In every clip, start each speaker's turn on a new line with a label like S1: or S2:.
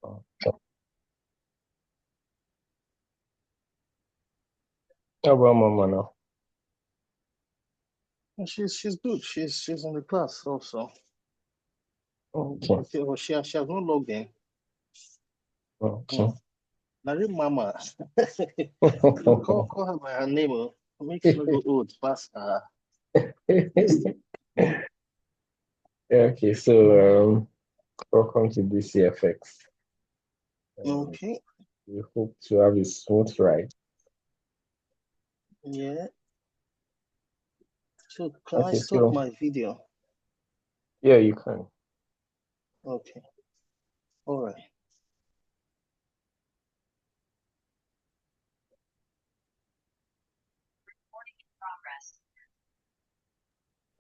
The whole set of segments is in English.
S1: Oh, how about Mama now?
S2: She's good. She's in the class also.
S1: Okay,
S2: Okay, well, she has not logged in.
S1: okay.
S2: Hmm. Nari Mama. Call her by her name. Make she not go old fast.
S1: Okay, so welcome to DCFX. Um,
S2: Okay.
S1: we hope to have a smooth ride.
S2: Yeah. So can I
S1: Okay,
S2: stop
S1: so
S2: my video?
S1: yeah, you can.
S2: Okay. All right.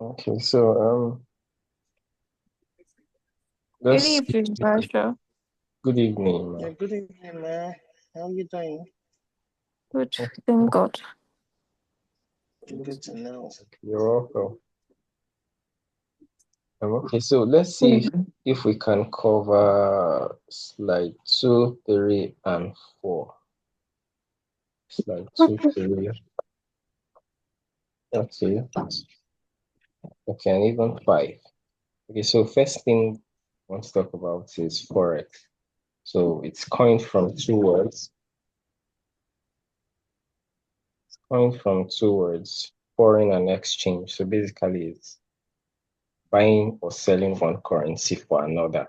S1: Okay, so
S3: Good
S1: let's
S3: evening, Pastor.
S1: good evening,
S2: Yeah,
S1: ma.
S2: good evening, man. How you doing?
S3: Good, thank God.
S2: Good to know.
S1: You're welcome. Okay, so let's see if we can cover slide 2, 3, and 4. Slide 2, 3. Okay. Okay, and even 5. Okay, so first thing I want to talk about is Forex. So it's coined from two words. It's coined from two words, foreign and exchange. So basically it's buying or selling one currency for another.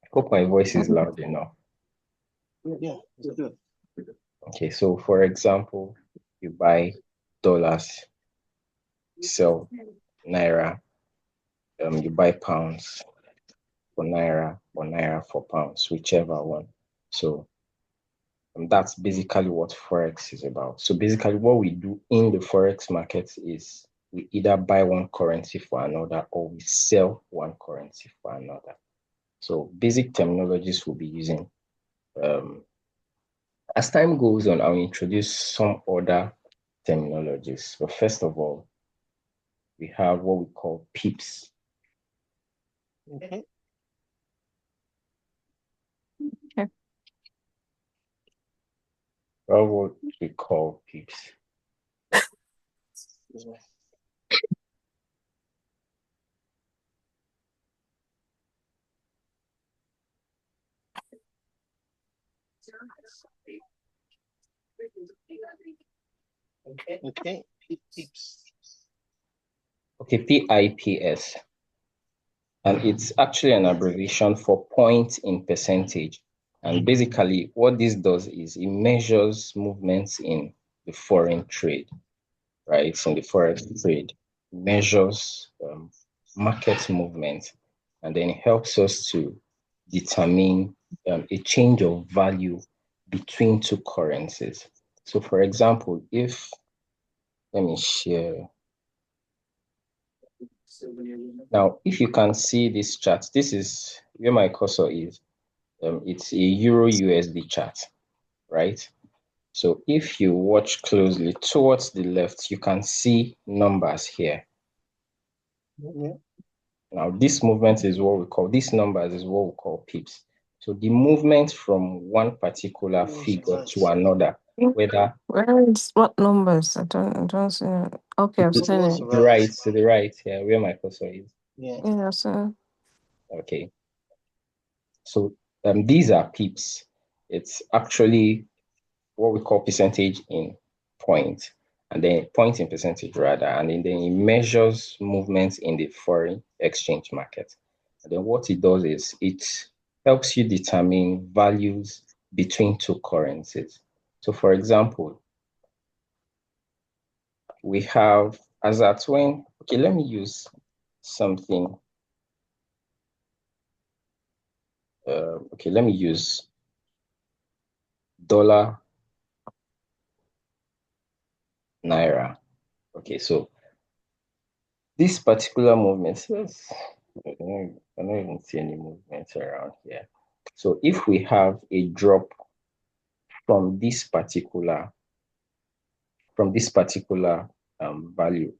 S1: I hope my voice is loud enough.
S2: Yeah, it's good.
S1: Okay, so for example, you buy dollars, sell naira, you buy pounds for naira for pounds, whichever one. So that's basically what Forex is about. So basically what we do in the Forex market is we either buy one currency for another or we sell one currency for another. So basic terminologies we'll be using. Um, as time goes on, I'll introduce some other terminologies. But first of all, we have what we call pips.
S2: Okay.
S3: Okay.
S1: What we call pips.
S2: Excuse me. Okay. Peeps.
S1: Okay, PIPS. And it's actually an abbreviation for point in percentage. And basically, what this does is it measures movements in the foreign trade, right? So in the forex trade, measures market movement, and then it helps us to determine a change of value between two currencies. So, for example, if let me share now, if you can see this chart, this is where my cursor is. It's a Euro USD chart, right? So if you watch closely towards the left, you can see numbers here.
S2: Yeah.
S1: Now, this movement is what we call, these numbers is what we call pips. So the movement from one particular
S2: Yes,
S1: figure
S2: right.
S1: to another, whether
S3: Where is what numbers? I don't see it. Okay, I've
S2: It
S3: seen
S2: was
S3: it.
S1: to
S2: right.
S1: the right here, where my cursor is.
S2: Yeah.
S3: Yeah, I've seen it.
S1: Okay. So these are pips. It's actually what we call percentage in point, and then point in percentage rather, and then it measures movements in the foreign exchange market. And then what it does is it helps you determine values between two currencies. So for example, we have as at when, okay, let me use something. Okay, let me use dollar naira. Okay, so this particular movement, yes, I don't even see any movement around here. So if we have a drop from this particular value,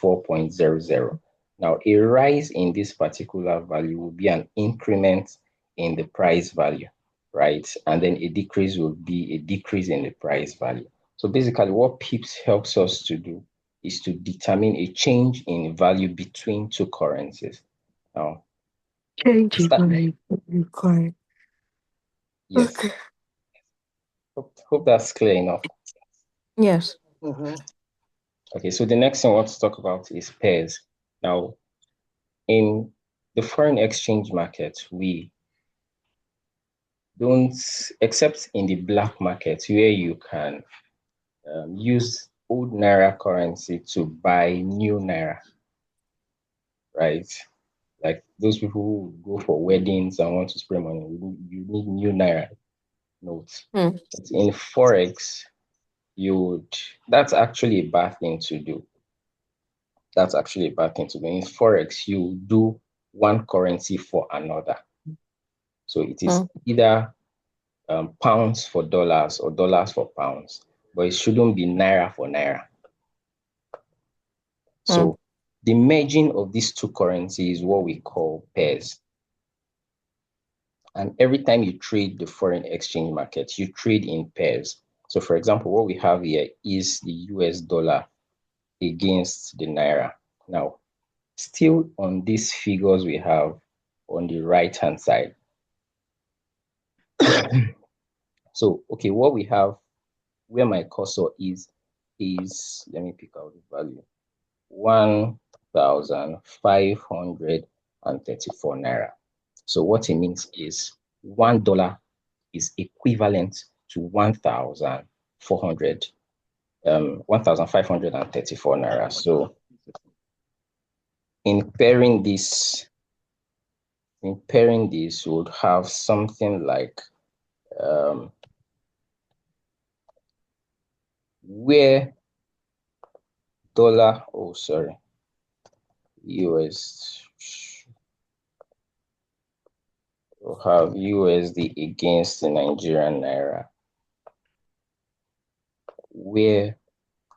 S1: 1.1.534.00. Now, a rise in this particular value will be an increment in the price value, right? And then a decrease will be a decrease in the price value. So basically, what PIPS helps us to do is to determine a change in value between two currencies. Now,
S3: Change in value required.
S1: yes,
S3: Okay.
S1: hope that's clear enough.
S3: Yes.
S1: Okay, so the next thing I want to talk about is pairs. Now, in the foreign exchange market, we don't, except in the black market where you can use old Naira currency to buy new Naira, right? Like those people who go for weddings and want to spray money, you need new Naira notes.
S3: Mm.
S1: But in Forex, that's actually a bad thing to do. That's actually a bad thing to do. In Forex, you do one currency for another. So it is either pounds for dollars or dollars for pounds, but it shouldn't be Naira for Naira. So the merging of these two currencies is what we call pairs. And every time you trade the foreign exchange market, you trade in pairs. So for example, what we have here is the US dollar against the Naira. Now, still on these figures we have on the right-hand side. So, okay, what we have, where my cursor is, let me pick out the value, 1,534 Naira. So what it means is $1 is equivalent to 1,534 Naira. So in pairing this, we would have something like where dollar, oh sorry, US, we'll have USD against the Nigerian Naira, where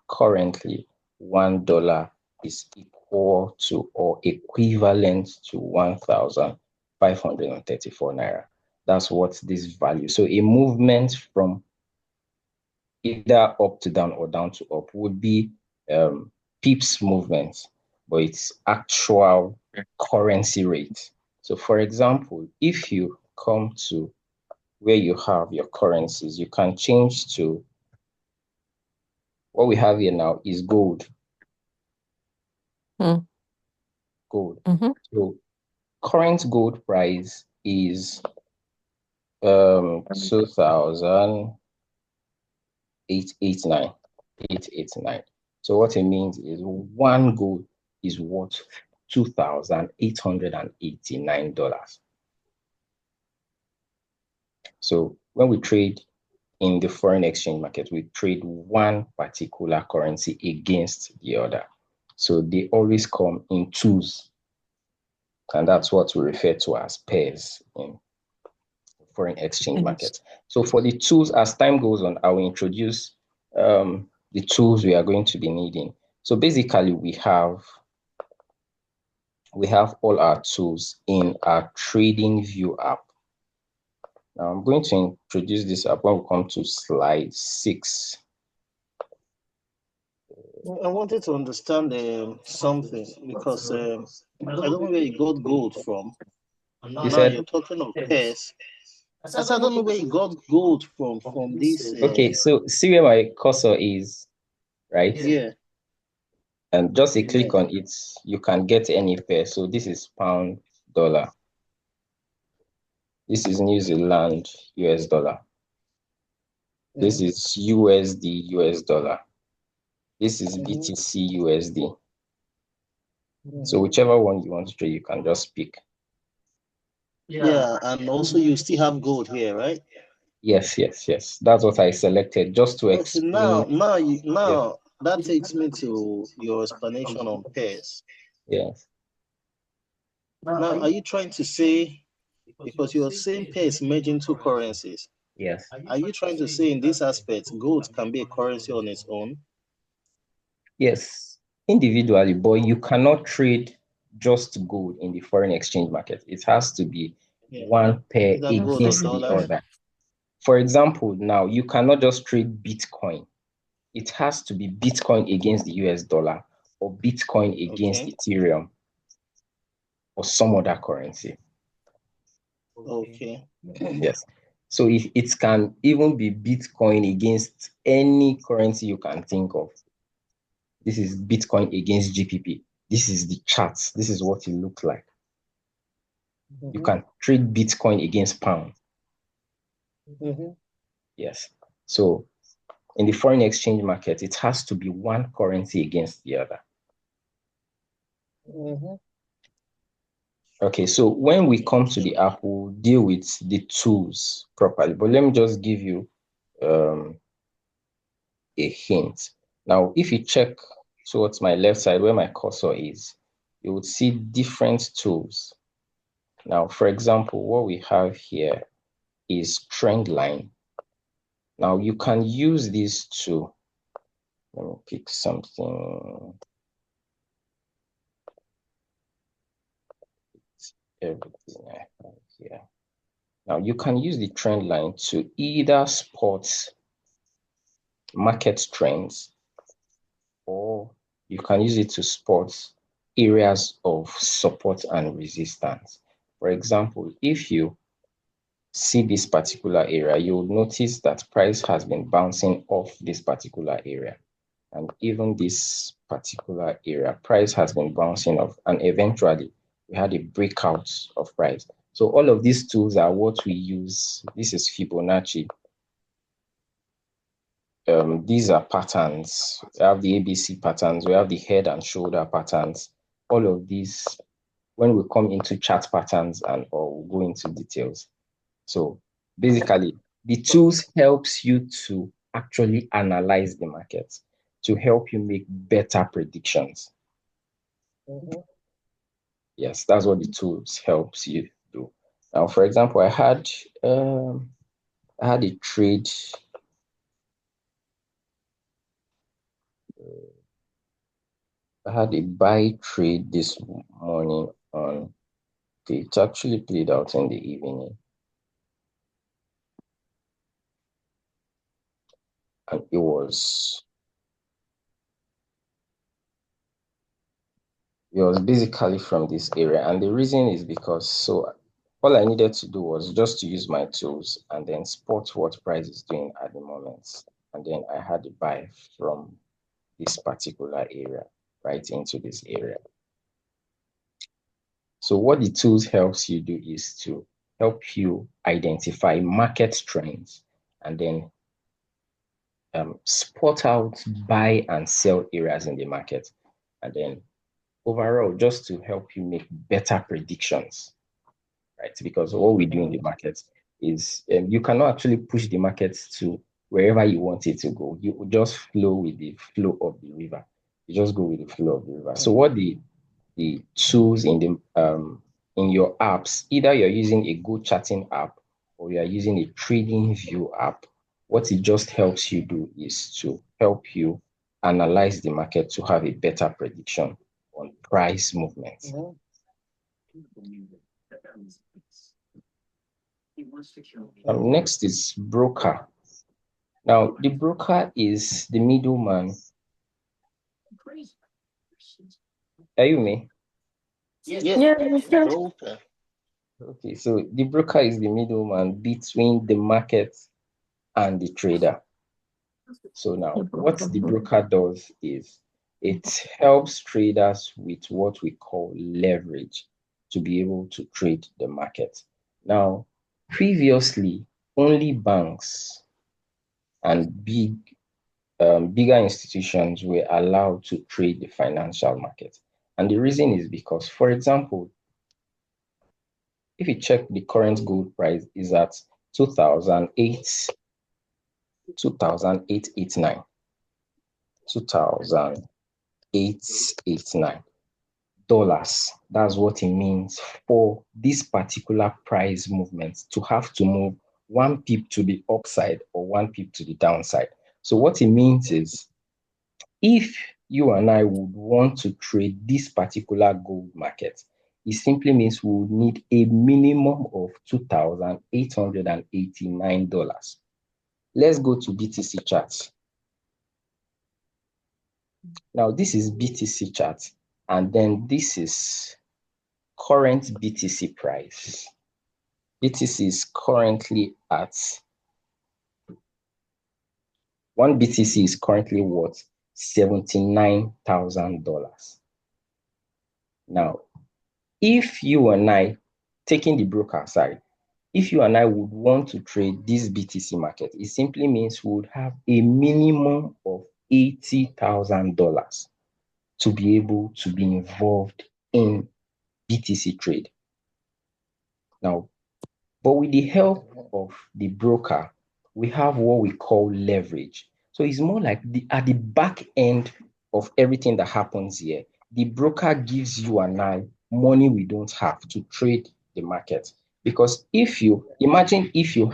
S1: currently $1 is equal to or equivalent to 1,534 Naira. That's what this value. So a movement from either up to down or down to up would be pips movement, but it's actual currency rate. So for example, if you come to where you have your currencies, you can change to what we have here now is gold. Gold. So current gold price is 2,889. So what it means is one gold is worth $2,889. So when we trade in the foreign exchange market, we trade one particular currency against the other. So they always come in twos. And that's what we refer to as pairs in foreign exchange market. So for the tools, as time goes on, I will introduce the tools we are going to be needing. So basically, we have all our tools in our Trading View app. Now I'm going to introduce this app when we come to slide 6.
S2: I wanted to understand something because I don't know where you got gold from.
S1: You said
S2: you're talking of pairs. I said, I don't know where you got gold from this.
S1: okay, so see where my cursor is, right?
S2: Yeah.
S1: And just a click on it, you can get any pair. So this is pound dollar. This is New Zealand US dollar. This is USD US dollar. This is BTC USD. So whichever one you want to trade, you can just pick.
S2: Yeah, and also you still have gold here, right?
S1: Yes. That's what I selected just to explain.
S2: Now that takes me to your explanation on pairs.
S1: Yes.
S2: Now, are you trying to say, because you're saying pairs merging two currencies?
S1: Yes.
S2: Are you trying to say in this aspect, gold can be a currency on its own?
S1: Yes, individually, but you cannot trade just gold in the foreign exchange market. It has to be one pair
S2: Either gold or
S1: against the
S2: dollars.
S1: other. For example, now you cannot just trade Bitcoin. It has to be Bitcoin against the US dollar or Bitcoin against Ethereum or some other currency.
S2: Okay.
S1: Yes. So it can even be Bitcoin against any currency you can think of. This is Bitcoin against GPP. This is the charts. This is what it looks like. You can trade Bitcoin against pound. Yes. So in the foreign exchange market, it has to be one currency against the other. Okay, so when we come to the app, we'll deal with the tools properly. But let me just give you a hint. Now, if you check towards my left side where my cursor is, you would see different tools. Now, for example, what we have here is trend line. Now, you can use these to, let me pick something. Everything I have here. Now, you can use the trend line to either spot market trends, or you can use it to spot areas of support and resistance. For example, if you see this particular area, you will notice that price has been bouncing off this particular area. And even this particular area, price has been bouncing off. And eventually, we had a breakout of price. So all of these tools are what we use. This is Fibonacci. These are patterns. We have the ABC patterns. We have the head and shoulder patterns. All of these, when we come into chart patterns and or we'll go into details. So basically, the tools helps you to actually analyze the market, to help you make better predictions. Yes, that's what the tools helps you do. Now, for example, I had a trade. I had a buy trade this morning on. Okay, it actually played out in the evening, and it was basically from this area. And the reason is because all I needed to do was just to use my tools and then spot what price is doing at the moment. And then I had a buy from this particular area right into this area. So what the tools helps you do is to help you identify market trends and then spot out buy and sell areas in the market. And then overall, just to help you make better predictions, right? Because what we do in the market is you cannot actually push the market to wherever you want it to go. You just flow with the flow of the river. You just go with the flow of the river. So what the tools in your apps, either you're using a good chatting app or you're using a trading view app, what it just helps you do is to help you analyze the market to have a better prediction on price movements. Next is broker. Now, the broker is the middleman. Are you me?
S2: Broker.
S1: Okay, so the broker is the middleman between the market and the trader. So now, what the broker does is it helps traders with what we call leverage to be able to trade the market. Now, previously, only banks and bigger institutions were allowed to trade the financial market. And the reason is because, for example, if you check the current gold price is at 2008, 2008, 2008, dollars. That's what it means for this particular price movement to have to move one pip to the upside or one pip to the downside. So what it means is if you and I would want to trade this particular gold market, it simply means we would need a minimum of $2,889. Let's go to BTC charts. Now, this is BTC chart, and then this is current BTC price. BTC is currently at one BTC is currently worth $79,000. Now, if you and I, taking the broker aside, if you and I would want to trade this BTC market, it simply means we would have a minimum of $80,000 to be able to be involved in BTC trade. Now, but with the help of the broker, we have what we call leverage. So it's more like at the back end of everything that happens here, the broker gives you and I money we don't have to trade the market. Because if you imagine if you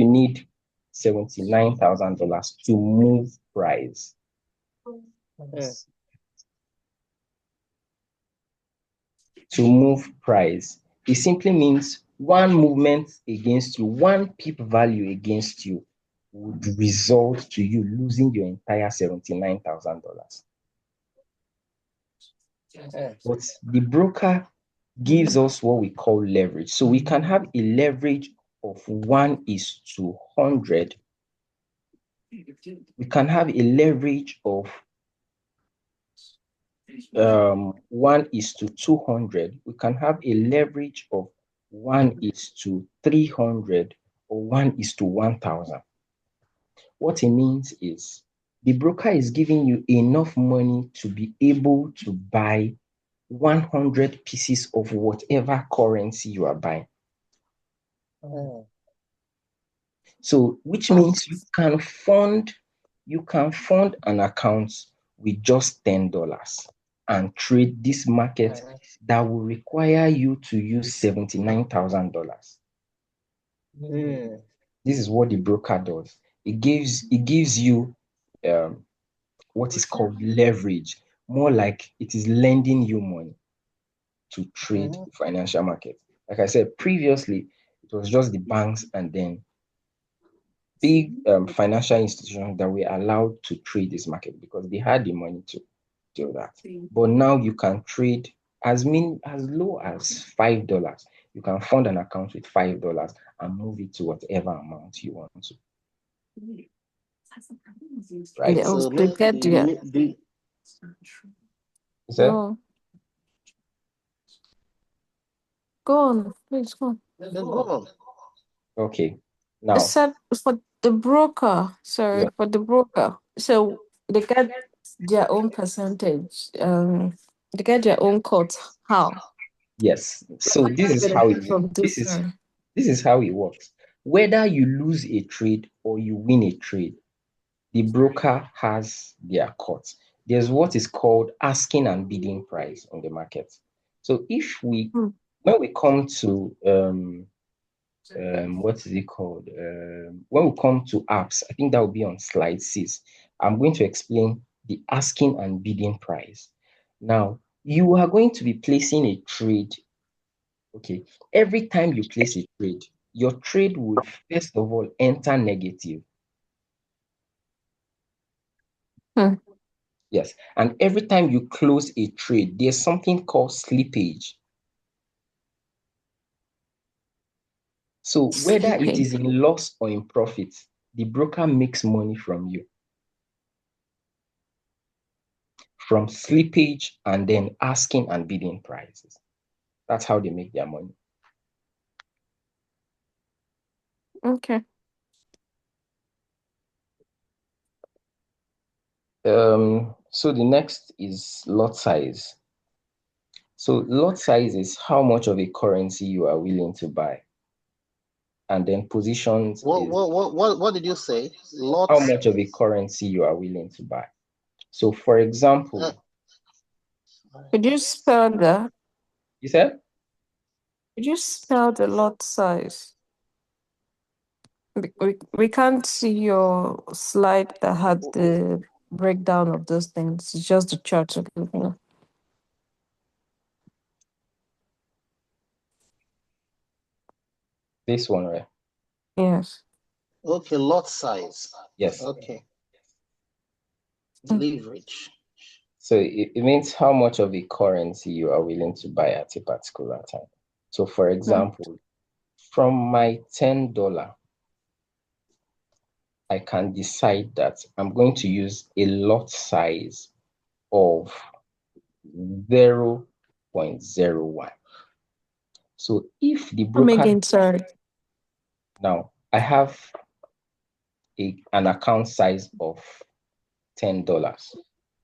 S1: need $79,000 to move price, it simply means one movement against you, one pip value against you would result to you losing your entire $79,000. But the broker gives us what we call leverage. So we can have a leverage of 1:100. We can have a leverage of 1:200. We can have a leverage of 1:300 or 1:1000. What it means is the broker is giving you enough money to be able to buy 100 pieces of whatever currency you are buying. So, which means you can fund an account with just $10 and trade this market that will require you to use $79,000. This is what the broker does. It gives you what is called leverage, more like it is lending you money to trade the financial market. Like I said previously, it was just the banks and then big financial institutions that were allowed to trade this market because they had the money to do that. But now you can trade as low as $5. You can fund an account with $5 and move it to whatever amount you want to. Right?
S3: Yeah,
S2: So
S3: to get
S1: Is that?
S3: No. Go on, please go on.
S2: go on.
S1: Okay.
S3: I
S1: Now,
S3: said for the broker, sorry,
S1: yeah.
S3: for the broker. So they get their own percentage. They get their own cut. How?
S1: Yes. So this is how it
S3: From
S1: this
S3: this
S1: is
S3: side.
S1: this is how it works. Whether you lose a trade or you win a trade, the broker has their cut. There's what is called asking and bidding price on the market. So when we come to what is it called? When we come to apps, I think that will be on slide 6. I'm going to explain the asking and bidding price. Now, you are going to be placing a trade. Okay, every time you place a trade, your trade would first of all enter negative. Yes, and every time you close a trade, there's something called slippage. So whether it is in loss or in profit, the broker makes money from you. From slippage and then asking and bidding prices. That's how they make their money.
S3: Okay.
S1: So the next is lot size. So lot size is how much of a currency you are willing to buy. And then positions
S2: What did you say? Lots.
S1: How much of a currency you are willing to buy. So for example,
S3: Could you spell that?
S1: You said?
S3: Could you spell the lot size? We can't see your slide that had the breakdown of those things. It's just the chart. Okay.
S1: This one, right?
S3: Yes.
S2: Okay, lot size.
S1: Yes.
S2: Okay. Leverage.
S1: So it means how much of a currency you are willing to buy at a particular time. So for example, from my $10, I can decide that I'm going to use a lot size of 0.01. So if the
S3: Come
S1: broker,
S3: again, sorry.
S1: now I have an account size of $10,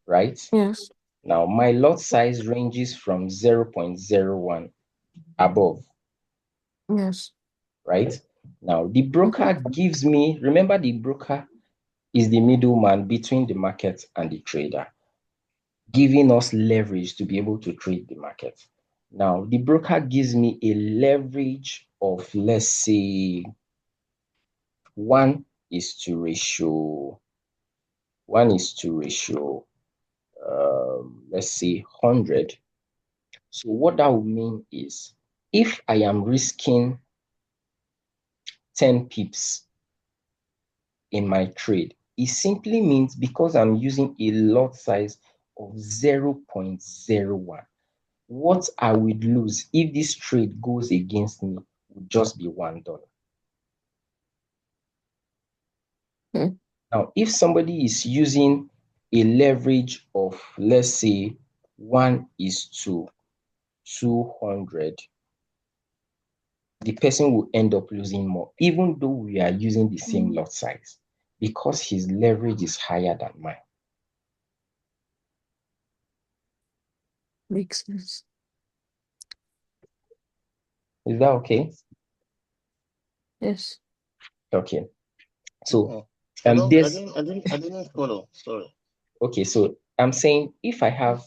S1: right?
S3: Yes.
S1: Now my lot size ranges from 0.01 above,
S3: Yes.
S1: right? Now the broker gives me, remember the broker is the middleman between the market and the trader, giving us leverage to be able to trade the market. Now the broker gives me a leverage of, let's say, 1 is to ratio, 1 is to ratio, let's say 100. So what that would mean is if I am risking 10 pips in my trade, it simply means because I'm using a lot size of 0.01, what I would lose if this trade goes against me would just be $1.
S3: Hmm.
S1: Now, if somebody is using a leverage of, let's say, 1 is to 200, the person will end up losing more, even though we are using the same lot size, because his leverage is higher than mine.
S3: Makes sense.
S1: Is that okay?
S3: Yes.
S1: Okay. So,
S2: I
S1: this,
S2: didn't follow. Sorry.
S1: okay, so I'm saying if I have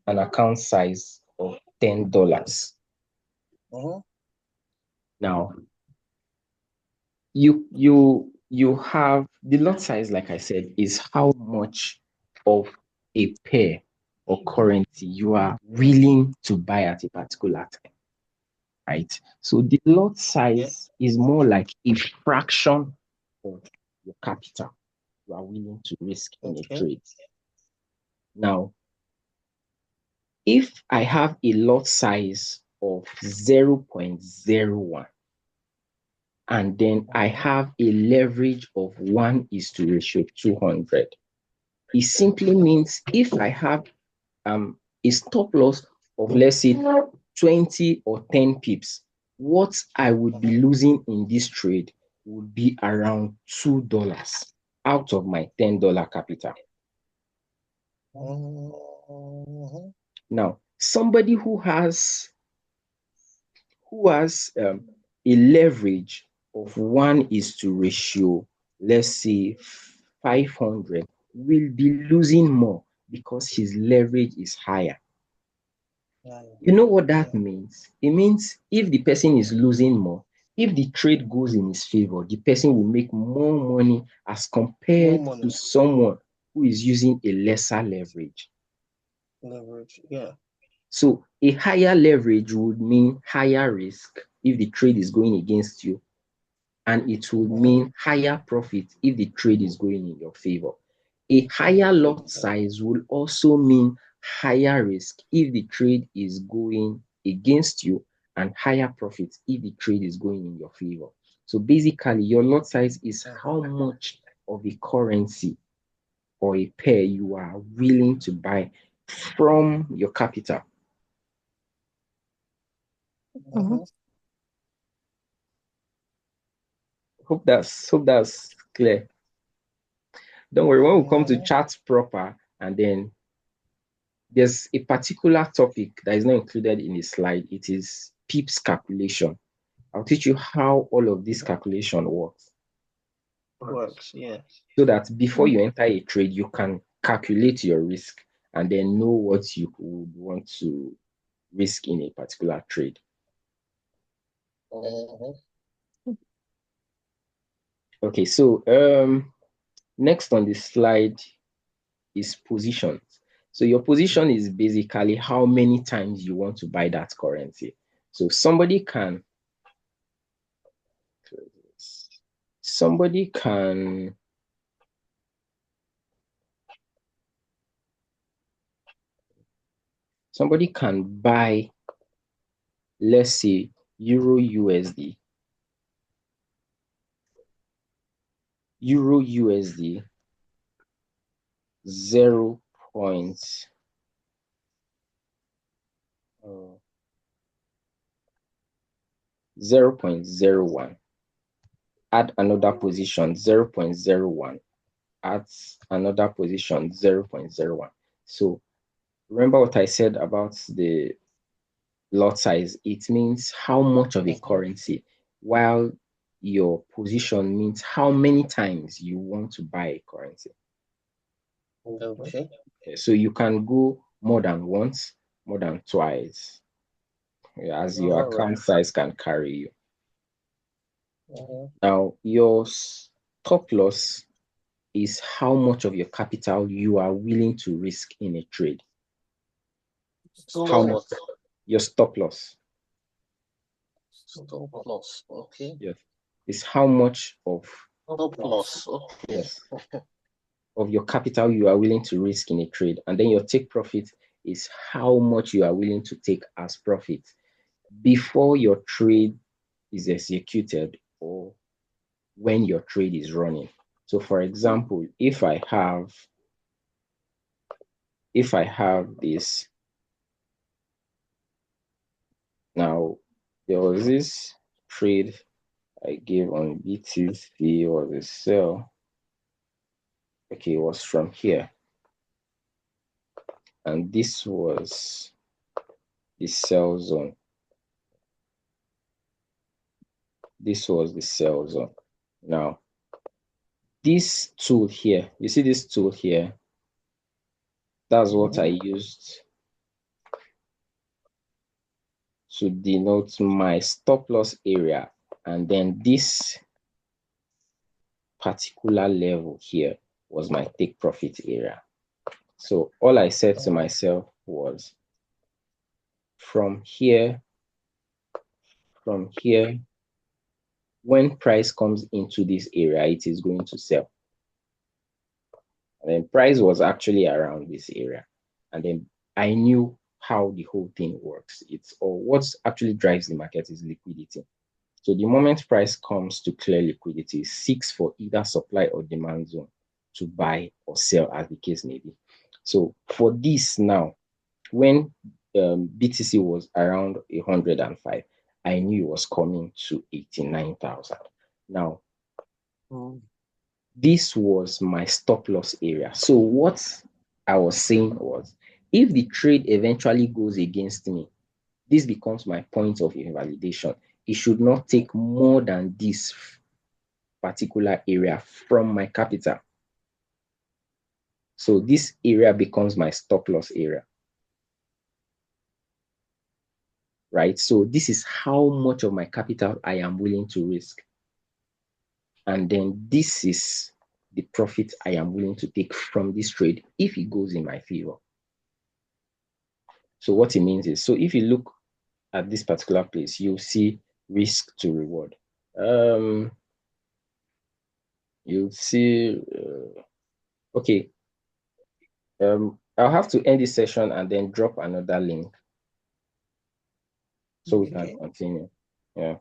S1: an account size of $10, now you have the lot size, like I said, is how much of a pair or currency you are willing to buy at a particular time, right? So the lot size is more like a fraction of your capital you are willing to risk in a trade. Now, if I have a lot size of 0.01 and then I have a leverage of 1 is to ratio 200, it simply means if I have a stop loss of, let's say, 20 or 10 pips, what I would be losing in this trade would be around $2 out of my $10 capital. Now, somebody who has a leverage of 1 is to ratio, let's say, 500, will be losing more because his leverage is higher. You know what that means? It means if the person is losing more, if the trade goes in his favor, the person will make more money as compared to someone who is using a lesser leverage.
S2: Leverage, yeah.
S1: So a higher leverage would mean higher risk if the trade is going against you, and it would mean higher profit if the trade is going in your favor. A higher lot size will also mean higher risk if the trade is going against you, and higher profits if the trade is going in your favor. So basically, your lot size is how much of a currency or a pair you are willing to buy from your capital. Hope that's clear. Don't worry, when we come to charts proper, and then there's a particular topic that is not included in the slide. It is pips calculation. I'll teach you how all of this calculation works.
S2: Yeah.
S1: So that before you enter a trade, you can calculate your risk and then know what you would want to risk in a particular trade. Okay, so next on the slide, is positions. So your position is basically how many times you want to buy that currency. So somebody can buy, let's say, Euro USD 0 point 0.01, add another position 0.01, add another position 0.01. So remember what I said about the lot size? It means how much of a currency, while your position means how many times you want to buy a currency.
S2: Okay.
S1: So you can go more than once, more than twice, as your account size can carry you. Now, your stop loss is how much of your capital you are willing to risk in a trade. How much? Your stop loss.
S2: Stop loss. Okay.
S1: Yes. Is how much of
S2: stop loss. Okay.
S1: Yes. Of your capital you are willing to risk in a trade. And then your take profit is how much you are willing to take as profit before your trade is executed or when your trade is running. So for example, if I have this, now there was this trade I gave on BTC, was a sell. Okay, it was from here. And this was the sell zone. This was the sell zone. Now, this tool here, you see this tool here? That's what I used to denote my stop loss area. And then this particular level here was my take profit area. So all I said to myself was, from here, when price comes into this area, it is going to sell. And then price was actually around this area. And then I knew how the whole thing works. It's all what actually drives the market is liquidity. So the moment price comes to clear liquidity, it seeks for either supply or demand zone to buy or sell, as the case may be. So for this now, when BTC was around 105, I knew it was coming to 89,000. Now, this was my stop loss area. So what I was saying was, if the trade eventually goes against me, this becomes my point of invalidation. It should not take more than this particular area from my capital. So this area becomes my stop loss area. Right? So this is how much of my capital I am willing to risk. And then this is the profit I am willing to take from this trade if it goes in my favor. So what it means is, so if you look at this particular place, you'll see risk to reward. You'll see, okay. I'll have to end this session and then drop another link so we can continue. Yeah.